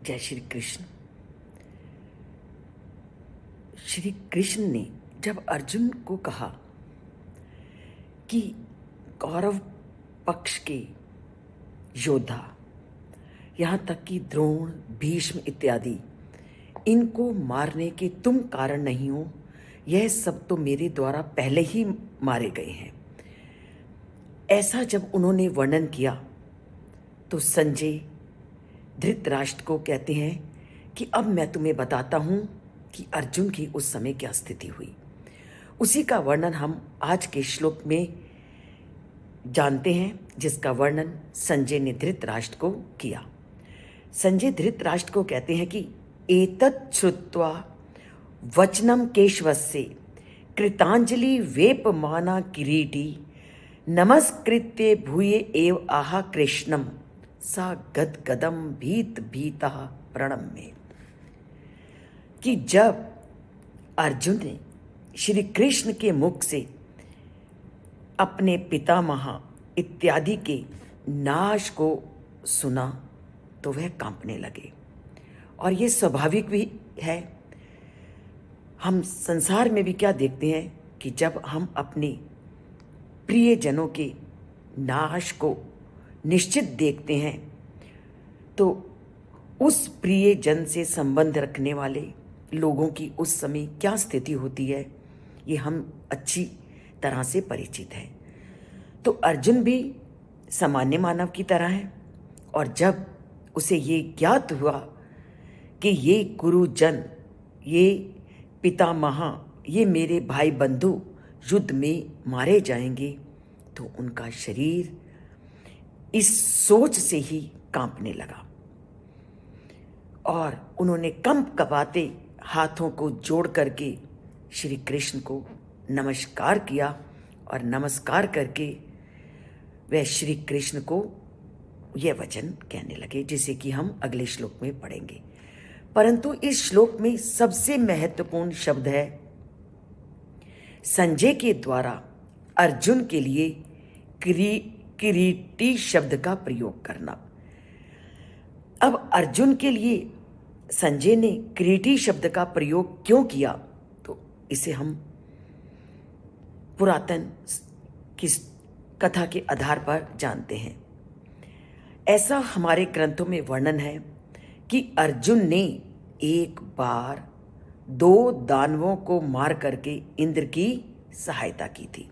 जय श्री कृष्ण। श्री कृष्ण ने जब अर्जुन को कहा कि कौरव पक्ष के योद्धा, यहाँ तक कि द्रोण, भीष्म इत्यादि, इनको मारने के तुम कारण नहीं हो, यह सब तो मेरे द्वारा पहले ही मारे गए हैं, ऐसा जब उन्होंने वर्णन किया तो संजय धृतराष्ट्र को कहते हैं कि अब मैं तुम्हें बताता हूं कि अर्जुन की उस समय क्या स्थिति हुई। उसी का वर्णन हम आज के श्लोक में जानते हैं, जिसका वर्णन संजय ने धृतराष्ट्र को किया। संजय धृतराष्ट्र को कहते हैं कि एतत् श्रुत्वा वचनम केशवस्य कृतांजलि वेपमाना किरीटी नमस्कृत्य भूये एव आहा कृष्णम सा गदगदम भीत भीता प्रणम्य। कि जब अर्जुन ने श्री कृष्ण के मुख से अपने पितामह इत्यादि के नाश को सुना तो वह कांपने लगे। और ये स्वाभाविक भी है। हम संसार में भी क्या देखते हैं कि जब हम अपने प्रियजनों के नाश को निश्चित देखते हैं तो उस प्रियजन से संबंध रखने वाले लोगों की उस समय क्या स्थिति होती है, ये हम अच्छी तरह से परिचित हैं। तो अर्जुन भी सामान्य मानव की तरह है, और जब उसे ये ज्ञात हुआ कि ये गुरुजन, ये पितामह, ये मेरे भाई बंधु युद्ध में मारे जाएंगे, तो उनका शरीर इस सोच से ही कांपने लगा और उन्होंने कंप कपाते हाथों को जोड़ करके श्री कृष्ण को नमस्कार किया, और नमस्कार करके वह श्री कृष्ण को यह वचन कहने लगे, जिसे कि हम अगले श्लोक में पढ़ेंगे। परंतु इस श्लोक में सबसे महत्वपूर्ण शब्द है संजय के द्वारा अर्जुन के लिए किरीटी शब्द का प्रयोग करना। अब अर्जुन के लिए संजय ने किरीटी शब्द का प्रयोग क्यों किया, तो इसे हम पुरातन की कथा के आधार पर जानते हैं। ऐसा हमारे ग्रंथों में वर्णन है कि अर्जुन ने एक बार 2 दानवों को मार करके इंद्र की सहायता की थी,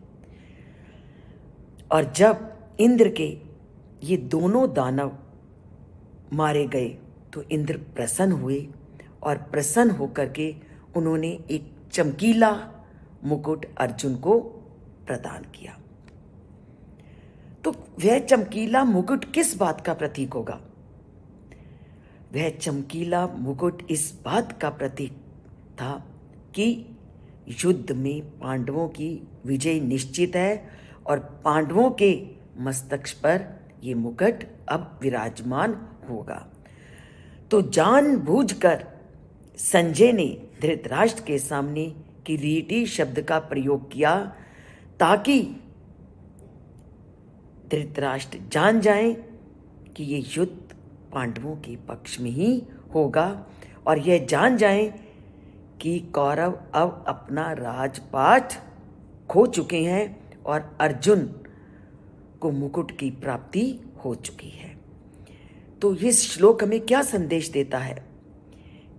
और जब इंद्र के ये दोनों दानव मारे गए तो इंद्र प्रसन्न हुए, और प्रसन्न होकर के उन्होंने एक चमकीला मुकुट अर्जुन को प्रदान किया। तो वह चमकीला मुकुट किस बात का प्रतीक होगा? वह चमकीला मुकुट इस बात का प्रतीक था कि युद्ध में पांडवों की विजय निश्चित है, और पांडवों के मस्तक पर यह मुकुट अब विराजमान होगा। तो जानबूझकर संजय ने धृतराष्ट्र के सामने किरीटी शब्द का प्रयोग किया, ताकि धृतराष्ट्र जान जाए कि ये युद्ध पांडवों के पक्ष में ही होगा, और यह जान जाए कि कौरव अब अपना राजपाट खो चुके हैं और अर्जुन को मुकुट की प्राप्ति हो चुकी है। तो इस श्लोक हमें क्या संदेश देता है?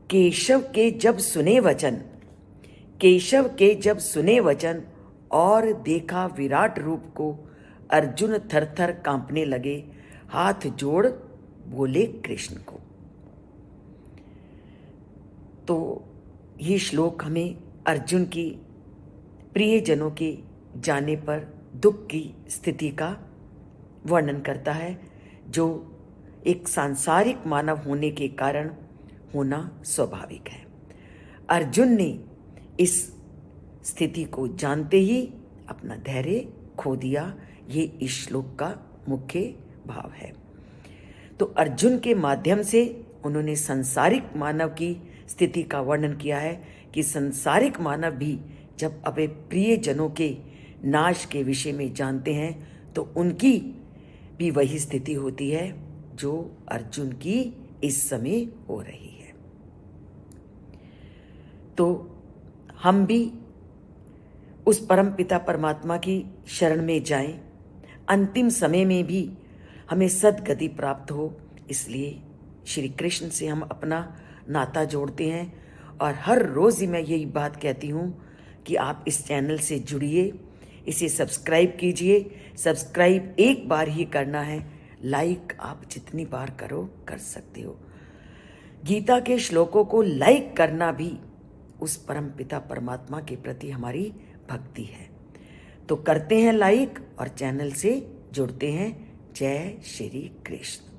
केशव के जब सुने वचन, केशव के जब सुने वचन और देखा विराट रूप को, अर्जुन थरथर कांपने लगे, हाथ जोड़ बोले कृष्ण को। तो ये श्लोक हमें अर्जुन की प्रियजनों के जाने पर दुख की स्थिति का वर्णन करता है, जो एक सांसारिक मानव होने के कारण होना स्वाभाविक है। अर्जुन ने इस स्थिति को जानते ही अपना धैर्य खो दिया। ये इस श्लोक का मुख्य भाव है। तो अर्जुन के माध्यम से उन्होंने सांसारिक मानव की स्थिति का वर्णन किया है कि सांसारिक मानव भी जब अपने प्रियजनों के नाश के विषय में जानते हैं तो उनकी भी वही स्थिति होती है जो अर्जुन की इस समय हो रही है। तो हम भी उस परम पिता परमात्मा की शरण में जाएं, अंतिम समय में भी हमें सद्गति प्राप्त हो। इसलिए श्री कृष्ण से हम अपना नाता जोड़ते हैं और हर रोज़ ही मैं यही बात कहती हूँ कि आप इस चैनल से जुड़िए, इसे सब्सक्राइब कीजिए। सब्सक्राइब एक बार ही करना है, लाइक आप जितनी बार करो कर सकते हो। गीता के श्लोकों को लाइक करना भी उस परम पिता परमात्मा के प्रति हमारी भक्ति है। तो करते हैं लाइक और चैनल से जुड़ते हैं। जय श्री कृष्ण।